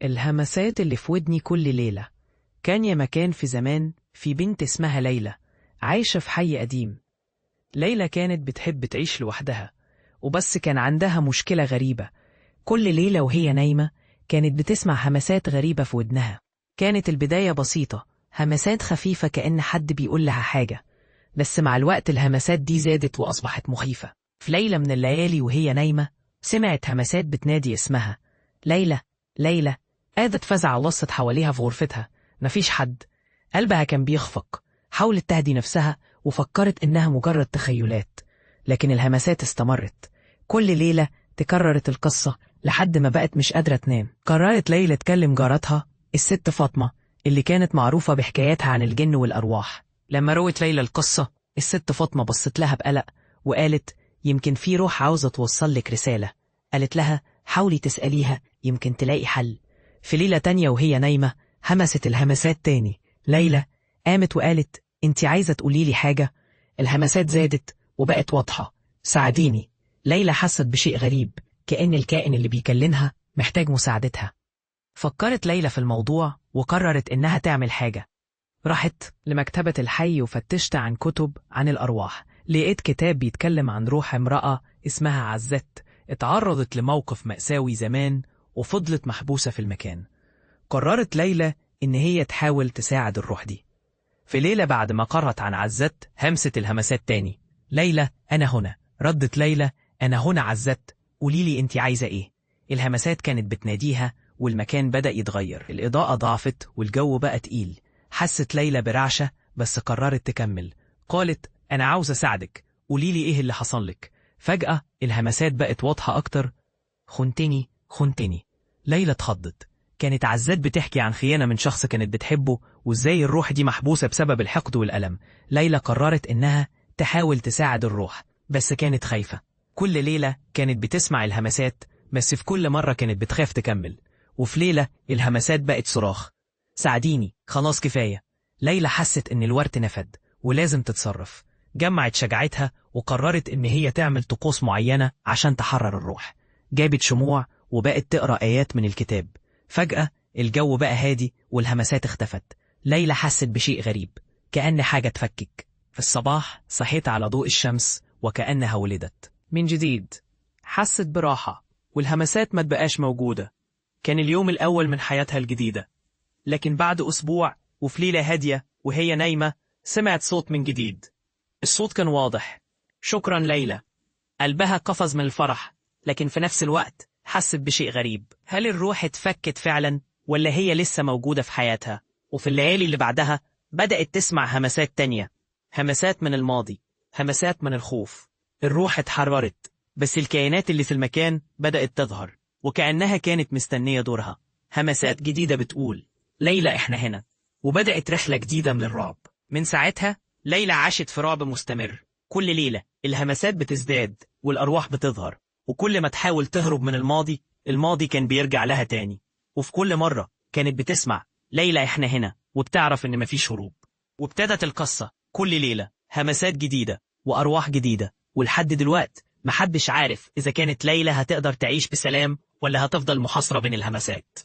الهمسات اللي في ودني كل ليلة. كان يا مكان في زمان في بنت اسمها ليلى عايشة في حي قديم. ليلى كانت بتحب تعيش لوحدها، وبس كان عندها مشكلة غريبة. كل ليلة وهي نايمة كانت بتسمع همسات غريبة في ودنها. كانت البداية بسيطة، همسات خفيفة كأن حد بيقول لها حاجة، بس مع الوقت الهمسات دي زادت وأصبحت مخيفة. في ليلة من الليالي وهي نايمة سمعت همسات بتنادي اسمها ليلى ليلى. قعدت فزع بصت حواليها في غرفتها، مفيش حد. قلبها كان بيخفق، حاولت تهدي نفسها وفكرت إنها مجرد تخيلات، لكن الهمسات استمرت. كل ليلة تكررت القصة لحد ما بقت مش قادرة تنام. قررت ليلى تكلم جارتها الست فاطمة اللي كانت معروفة بحكاياتها عن الجن والأرواح. لما روت ليلى القصة الست فاطمة بصت لها بقلق وقالت يمكن في روح عاوزة توصل لك رسالة. قالت لها حاولي تسأليها يمكن تلاقي حل. في ليلة تانية وهي نايمة همست الهمسات تاني. ليلى قامت وقالت انت عايزة تقوليلي حاجة؟ الهمسات زادت وبقت واضحة، ساعديني. ليلى حست بشيء غريب، كأن الكائن اللي بيكلمها محتاج مساعدتها. فكرت ليلى في الموضوع وقررت إنها تعمل حاجة. راحت لمكتبة الحي وفتشت عن كتب عن الأرواح. لقيت كتاب بيتكلم عن روح امرأة اسمها عزت اتعرضت لموقف مأساوي زمان وفضلت محبوسة في المكان. قررت ليلى إن هي تحاول تساعد الروح دي. في ليلة بعد ما قرأت عن عزت همست الهمسات تاني. ليلى أنا هنا. ردت ليلى أنا هنا عزت، قوليلي أنت عايزة إيه؟ الهمسات كانت بتناديها والمكان بدأ يتغير، الإضاءة ضعفت والجو بقى تقيل. حست ليلى برعشة بس قررت تكمل. قالت أنا عاوز أساعدك، قوليلي إيه اللي حصل لك؟ فجأة الهمسات بقت واضحة أكتر. خنتني خنتني. ليلى اتخضت، كانت عزات بتحكي عن خيانة من شخص كانت بتحبه وإزاي الروح دي محبوسة بسبب الحقد والألم. ليلى قررت إنها تحاول تساعد الروح بس كانت خايفة. كل ليلة كانت بتسمع الهمسات بس في كل مرة كانت بتخاف تكمل. وفي ليلة الهمسات بقت صراخ ساعديني خلاص كفاية. ليلى حست إن الورد نفد ولازم تتصرف. جمعت شجاعتها وقررت إن هي تعمل طقوس معينة عشان تحرر الروح. جابت شموع وبقت تقرأ آيات من الكتاب. فجأة الجو بقى هادي والهمسات اختفت. ليلى حست بشيء غريب، كأن حاجة تفكك. في الصباح صحيت على ضوء الشمس وكأنها ولدت من جديد. حست براحة والهمسات ما تبقاش موجودة. كان اليوم الأول من حياتها الجديدة. لكن بعد أسبوع وفي ليلة هادية وهي نايمة سمعت صوت من جديد. الصوت كان واضح. شكرا ليلى. قلبها قفز من الفرح، لكن في نفس الوقت حست بشيء غريب. هل الروح اتفكت فعلا ولا هي لسه موجودة في حياتها؟ وفي الليالي اللي بعدها بدأت تسمع همسات تانية، همسات من الماضي، همسات من الخوف. الروح اتحررت بس الكائنات اللي في المكان بدأت تظهر وكأنها كانت مستنية دورها. همسات جديدة بتقول ليلى احنا هنا. وبدأت رحلة جديدة من الرعب. من ساعتها ليلى عاشت في رعب مستمر. كل ليلة الهمسات بتزداد والأرواح بتظهر، وكل ما تحاول تهرب من الماضي الماضي كان بيرجع لها تاني. وفي كل مرة كانت بتسمع ليلى احنا هنا وبتعرف ان مفيش هروب. وابتدت القصة كل ليلة همسات جديدة وأرواح جديدة، ولحد دلوقت محدش عارف إذا كانت ليلى هتقدر تعيش بسلام ولا هتفضل محاصرة بين الهمسات.